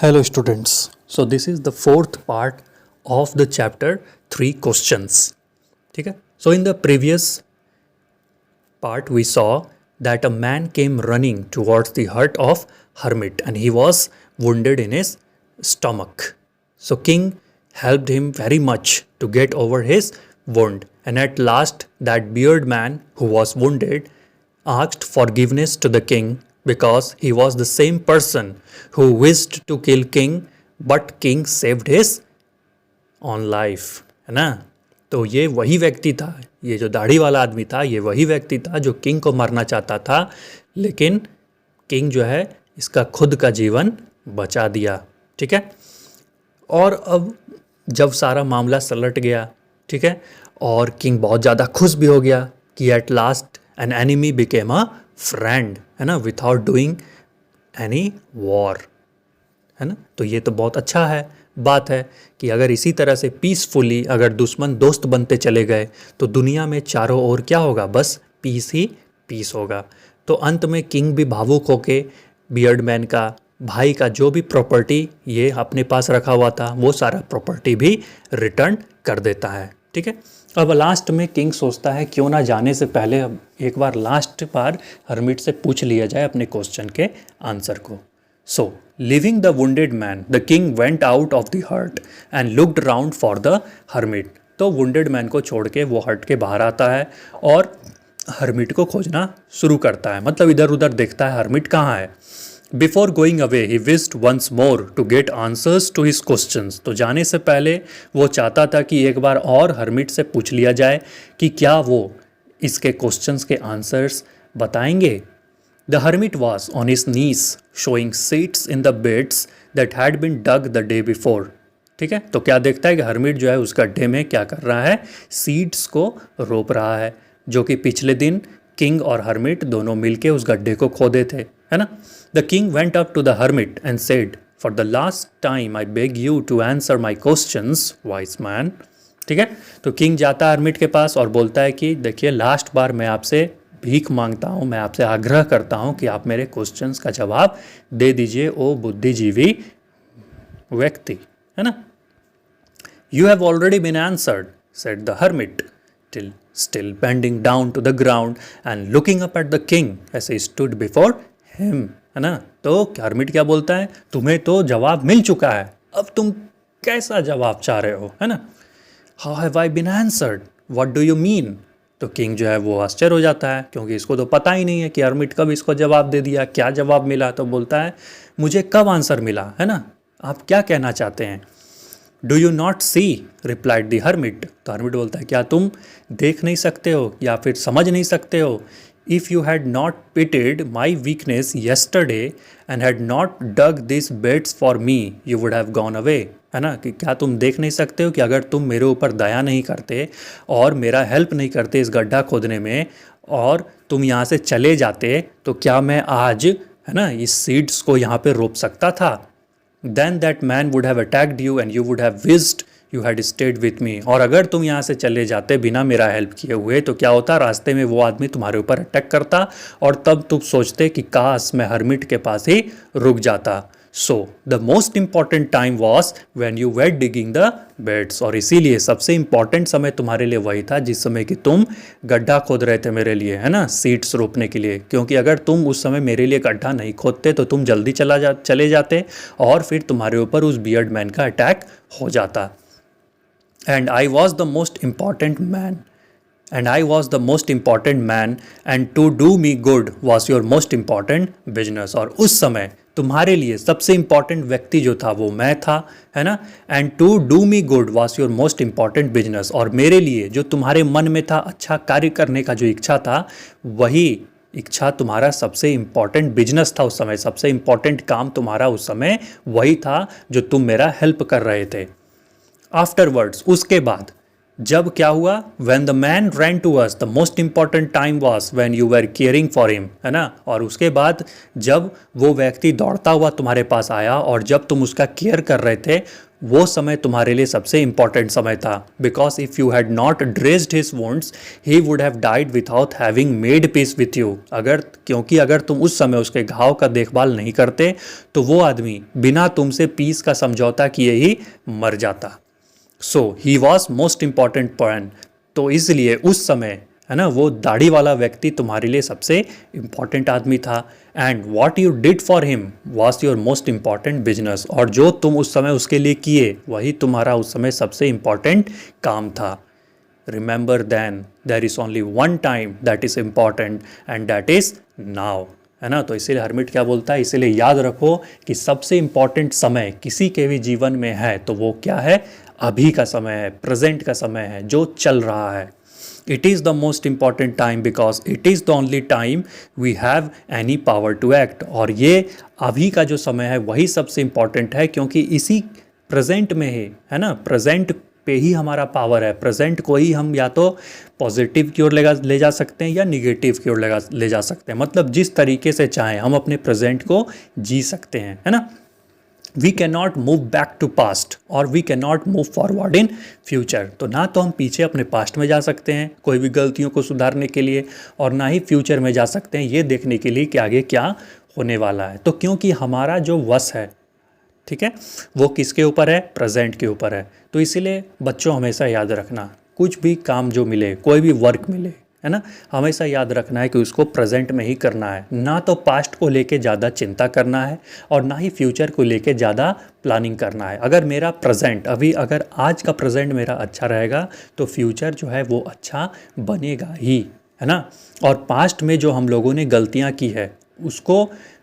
Hello students. So this is the fourth part of the chapter 3 questions. ठीक है? So in the previous part we saw that a man came running towards the hut of hermit and he was wounded in his stomach. So king helped him very much to get over his wound, and at last that beard man who was wounded asked forgiveness to the king because he was the same person who wished to kill king, but king saved his own life. है ना? तो ये वही व्यक्ति था, ये जो दाढ़ी वाला आदमी था, ये वही व्यक्ति था जो किंग को मारना चाहता था, लेकिन किंग जो है इसका खुद का जीवन बचा दिया. ठीक है. और अब जब सारा मामला सलट गया, ठीक है, और किंग बहुत ज़्यादा खुश भी हो गया कि at last an enemy became a friend, है ना, विथआउट डूइंग एनी वॉर. है ना. तो ये तो बहुत अच्छा है, बात है कि अगर इसी तरह से पीसफुली अगर दुश्मन दोस्त बनते चले गए तो दुनिया में चारों ओर क्या होगा, बस पीस ही पीस होगा. तो अंत में किंग भी भावुक होके बियर्डमैन का भाई का जो भी प्रॉपर्टी ये अपने पास रखा हुआ था वो सारा प्रॉपर्टी भी रिटर्न कर देता है. ठीक है. अब लास्ट में किंग सोचता है क्यों ना जाने से पहले अब एक बार लास्ट बार हर्मिट से पूछ लिया जाए अपने क्वेश्चन के आंसर को. So, leaving the wounded man, the king went out of the hut and looked round for the hermit. तो wounded man को छोड़ के वो हट के बाहर आता है और hermit को खोजना शुरू करता है, मतलब इधर उधर देखता है hermit कहाँ है. Before going away, he wished once more to get answers to his questions. तो जाने से पहले वो चाहता था कि एक बार और hermit से पूछ लिया जाए कि क्या वो इसके क्वेश्चंस के आंसर्स बताएंगे. The hermit was on his knees showing seeds in the beds that had been dug the day before. ठीक है. तो क्या देखता है कि हर्मिट जो है उस गड्ढे में क्या कर रहा है, सीड्स को रोप रहा है, जो कि पिछले दिन किंग और हर्मिट दोनों मिलके उस गड्ढे को खोदे थे. है ना. The king went up to the hermit and said, For the last time I beg you to answer my questions, wise man. ठीक है. तो किंग जाता है हर्मिट के पास और बोलता है कि देखिए लास्ट बार मैं आपसे भीख मांगता हूँ, मैं आपसे आग्रह करता हूँ कि आप मेरे क्वेश्चंस का जवाब दे दीजिए ओ बुद्धिजीवी व्यक्ति. है ना. You have already been answered, said the hermit, still bending down to the ground and looking up at the king as he stood before him. है ना. तो हर्मिट क्या बोलता है, तुम्हें तो जवाब मिल चुका है, अब तुम कैसा जवाब चाह रहे हो. है ना. How have I been answered, what do you mean. तो किंग जो है वो आश्चर्य हो जाता है क्योंकि इसको तो पता ही नहीं है कि हर्मिट कब इसको जवाब दे दिया, क्या जवाब मिला. तो बोलता है मुझे कब आंसर मिला, है ना, आप क्या कहना चाहते हैं. Do you not see, replied the hermit. तो हर्मिट बोलता है क्या तुम देख नहीं सकते हो या फिर समझ नहीं सकते हो. If you had not pitied my weakness yesterday and had not dug this beds for me you would have gone away. है ना. कि क्या तुम देख नहीं सकते हो कि अगर तुम मेरे ऊपर दया नहीं करते और मेरा हेल्प नहीं करते इस गड्ढा खोदने में और तुम यहाँ से चले जाते तो क्या मैं आज, है ना, इस सीड्स को यहाँ पे रोप सकता था. Then that man would have attacked you and you would have wished you had stayed with me. और अगर तुम यहाँ से चले जाते बिना मेरा हेल्प किए हुए तो क्या होता, रास्ते में वो आदमी तुम्हारे ऊपर अटैक करता और तब तुम सोचते कि काश मैं हर्मिट के पास ही रुक जाता. So the most important time was when you were digging the beds. और इसीलिए सबसे important समय तुम्हारे लिए वही था जिस समय कि तुम गड्ढा खोद रहे थे मेरे लिए, है ना, सीड्स रोपने के लिए. क्योंकि अगर तुम उस समय मेरे लिए गड्ढा नहीं खोदते तो तुम जल्दी चले जाते और फिर तुम्हारे ऊपर उस बियर्ड मैन का अटैक हो जाता. And I was the most important man. And I was the most important man and to do me good was your most important business. और उस समय तुम्हारे लिए सबसे इम्पॉर्टेंट व्यक्ति जो था वो मैं था, है ना. And to do me good was your most important business. और मेरे लिए जो तुम्हारे मन में था अच्छा कार्य करने का जो इच्छा था वही इच्छा तुम्हारा सबसे इम्पॉर्टेंट बिजनेस था उस समय, सबसे इम्पॉर्टेंट काम तुम्हारा उस समय वही था जो तुम मेरा हेल्प कर रहे थे. आफ्टरवर्ड्स, उसके बाद, जब क्या हुआ, when the man ran to us, the most important time was when you were caring for him, है ना। और उसके बाद जब वो व्यक्ति दौड़ता हुआ तुम्हारे पास आया और जब तुम उसका केयर कर रहे थे, वो समय तुम्हारे लिए सबसे इम्पॉर्टेंट समय था। Because if you had not dressed his wounds he would have died without having made peace with you. क्योंकि अगर तुम उस समय उसके घाव का देखभाल नहीं करते तो वो आदमी बिना तुमसे पीस का समझौता किए ही मर जाता। So he was most important point. तो इसलिए उस समय, है ना, वो दाढ़ी वाला व्यक्ति तुम्हारे लिए सबसे इम्पॉर्टेंट आदमी था। And what you did for him was your most important business. और जो तुम उस समय उसके लिए किए वही तुम्हारा उस समय सबसे इम्पॉर्टेंट काम था। Remember then there is only one time that is important and that is now, है ना। तो इसीलिए हर्मिट क्या बोलता है, इसीलिए याद रखो कि सबसे इम्पॉर्टेंट समय किसी के भी जीवन में है तो वो क्या है, अभी का समय है, प्रेजेंट का समय है, जो चल रहा है। It is the most important time because it is the only time we have any power to act. और ये अभी का जो समय है वही सबसे इम्पॉर्टेंट है, क्योंकि इसी प्रेजेंट में ही, है ना, प्रेजेंट पे ही हमारा पावर है। प्रेजेंट को ही हम या तो पॉजिटिव की ओर ले जा सकते हैं या निगेटिव की ओर ले जा सकते हैं। मतलब जिस तरीके से चाहें हम अपने प्रेजेंट को जी सकते हैं, है ना। We can not move back to past और we can not move forward in future. तो ना तो हम पीछे अपने पास्ट में जा सकते हैं कोई भी गलतियों को सुधारने के लिए, और ना ही फ्यूचर में जा सकते हैं ये देखने के लिए कि आगे क्या होने वाला है। तो क्योंकि हमारा जो वश है, ठीक है, वो किसके ऊपर है, प्रेजेंट के ऊपर है। तो इसीलिए बच्चों हमेशा याद रखना, कुछ भी काम जो मिले, कोई भी वर्क मिले, है ना, हमेशा याद रखना है कि उसको प्रेजेंट में ही करना है। ना तो पास्ट को लेके ज़्यादा चिंता करना है और ना ही फ्यूचर को लेके ज़्यादा प्लानिंग करना है। अगर मेरा प्रेजेंट अगर आज का प्रेजेंट मेरा अच्छा रहेगा तो फ्यूचर जो है वो अच्छा बनेगा ही, है ना। और पास्ट में जो हम लोगों ने गलतियाँ की है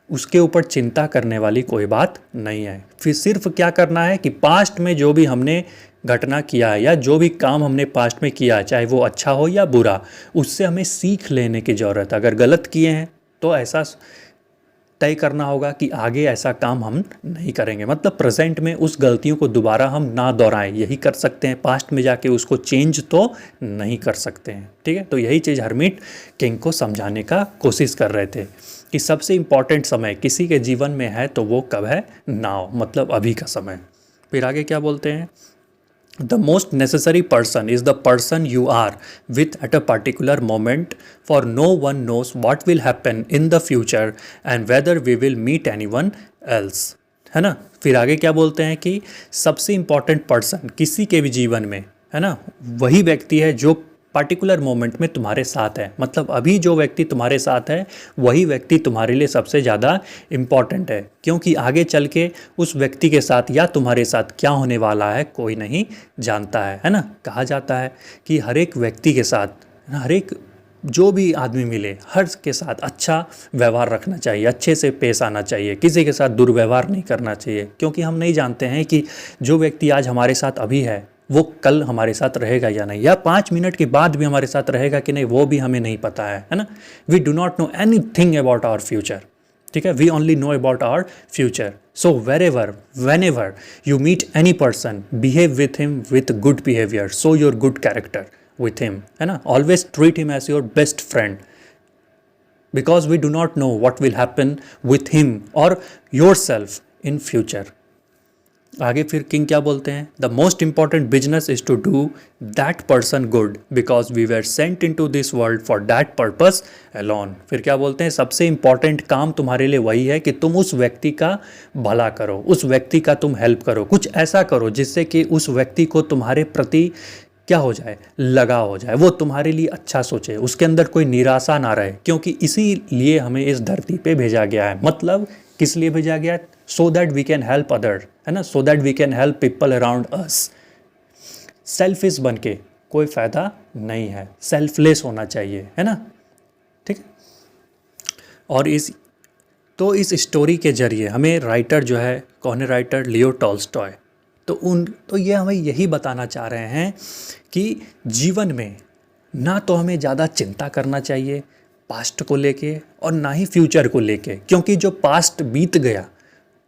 उसके ऊपर चिंता करने वाली कोई बात नहीं है। फिर सिर्फ क्या करना है कि पास्ट में जो भी हमने घटना किया है या जो भी काम हमने पास्ट में किया है, चाहे वो अच्छा हो या बुरा, उससे हमें सीख लेने की ज़रूरत है। अगर गलत किए हैं तो ऐसा तय करना होगा कि आगे ऐसा काम हम नहीं करेंगे। मतलब प्रेजेंट में उस गलतियों को दोबारा हम ना दोहराएं, यही कर सकते हैं। पास्ट में जाके उसको चेंज तो नहीं कर सकते हैं, ठीक है। तो यही चीज़ हरमीट किंग को समझाने का कोशिश कर रहे थे कि सबसे इम्पॉर्टेंट समय किसी के जीवन में है तो वो कब है, नाउ, मतलब अभी का समय। फिर आगे क्या बोलते हैं, The most necessary person is the person you are with at a particular moment, for no one knows what will happen in the future and whether we will meet anyone else, है ना। फिर आगे क्या बोलते हैं कि सबसे important person किसी के भी जीवन में, है ना, वही व्यक्ति है जो पार्टिकुलर मोमेंट में तुम्हारे साथ है। मतलब अभी जो व्यक्ति तुम्हारे साथ है वही व्यक्ति तुम्हारे लिए सबसे ज़्यादा इम्पॉर्टेंट है, क्योंकि आगे चल के उस व्यक्ति के साथ या तुम्हारे साथ क्या होने वाला है कोई नहीं जानता है ना। कहा जाता है कि हर एक व्यक्ति के साथ, हर एक जो भी आदमी मिले हर के साथ अच्छा व्यवहार रखना चाहिए, अच्छे से पेश आना चाहिए, किसी के साथ दुर्व्यवहार नहीं करना चाहिए, क्योंकि हम नहीं जानते हैं कि जो व्यक्ति आज हमारे साथ अभी है वो कल हमारे साथ रहेगा या नहीं, या 5 मिनट के बाद भी हमारे साथ रहेगा कि नहीं वो भी हमें नहीं पता है ना। We do not know any thing about our future, ठीक है। We only know about our future. So when ever you meet any person, behave with him with good behaviour, show your good character with him, है ना। Always treat him as your best friend, because we do not know what will happen with him और your self in future. आगे फिर king क्या बोलते हैं, the most important business is to do that person good because we were sent in to this world for that purpose alone. फिर क्या बोलते हैं, सबसे इंपॉर्टेंट काम तुम्हारे लिए वही है कि तुम उस व्यक्ति का भला करो, उस व्यक्ति का तुम हेल्प करो, कुछ ऐसा करो जिससे कि उस व्यक्ति को तुम्हारे प्रति क्या हो जाए, लगाव हो जाए, वो तुम्हारे लिए अच्छा सोचे, उसके अंदर कोई निराशा ना रहे, क्योंकि इसीलिए हमें इस धरती पे भेजा गया है। मतलब किस लिए भेजा गया है, so that we can help other, है ना, so that we can help people around us. Selfish बन के कोई फ़ायदा नहीं है, सेल्फलेस होना चाहिए, है ना, ठीक है। और इस स्टोरी के जरिए हमें राइटर जो है, कौन है राइटर, लियो टॉल्स्टॉय, तो ये हमें यही बताना चाह रहे हैं कि जीवन में ना तो हमें ज़्यादा चिंता करना चाहिए पास्ट को लेके और ना ही फ्यूचर को लेके, क्योंकि जो पास्ट बीत गया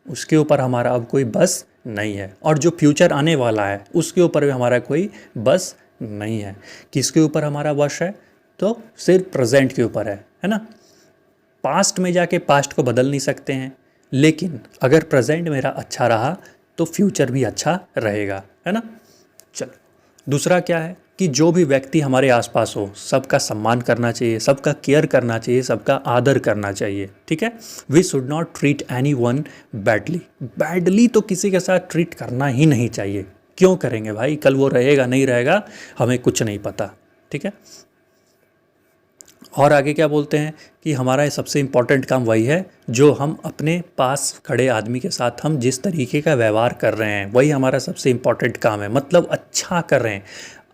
उसके ऊपर हमारा अब कोई बस नहीं है, और जो फ्यूचर आने वाला है उसके ऊपर भी हमारा कोई बस नहीं है। किसके ऊपर हमारा वश है? तो सिर्फ प्रेजेंट के ऊपर है ना। पास्ट में जाके पास्ट को बदल नहीं सकते हैं, लेकिन अगर प्रेजेंट मेरा अच्छा रहा तो फ्यूचर भी अच्छा रहेगा, है ना। चलो, दूसरा क्या है कि जो भी व्यक्ति हमारे आसपास हो सबका सम्मान करना चाहिए, सबका केयर करना चाहिए, सबका आदर करना चाहिए, ठीक है। We should not treat any one badly. Badly तो किसी के साथ ट्रीट करना ही नहीं चाहिए। क्यों करेंगे भाई? कल वो रहेगा नहीं रहेगा हमें कुछ नहीं पता, ठीक है। और आगे क्या बोलते हैं कि हमारा ये सबसे इम्पॉर्टेंट काम वही है जो हम अपने पास खड़े आदमी के साथ हम जिस तरीके का व्यवहार कर रहे हैं वही हमारा सबसे इम्पॉर्टेंट काम है। मतलब अच्छा कर रहे हैं,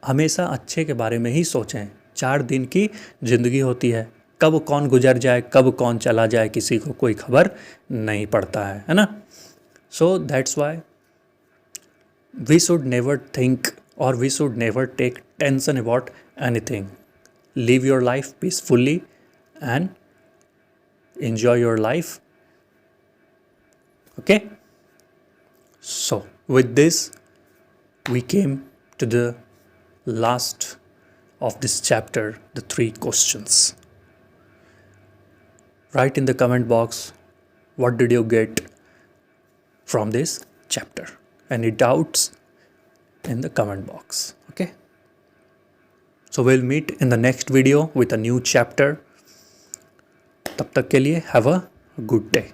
हमेशा अच्छे के बारे में ही सोचें। 4 दिन की ज़िंदगी होती है, कब कौन गुजर जाए कब कौन चला जाए किसी को कोई खबर नहीं पड़ता है ना। So that's why we should never think और we should never take tension about anything. Live your life peacefully and enjoy your life. Okay? So, with this, we came to the last of this chapter, the 3 questions. Write in the comment box what did you get from this chapter. Any doubts in the comment box. Okay? So we'll meet in the next video with a new chapter. तब तक के लिए have a good day.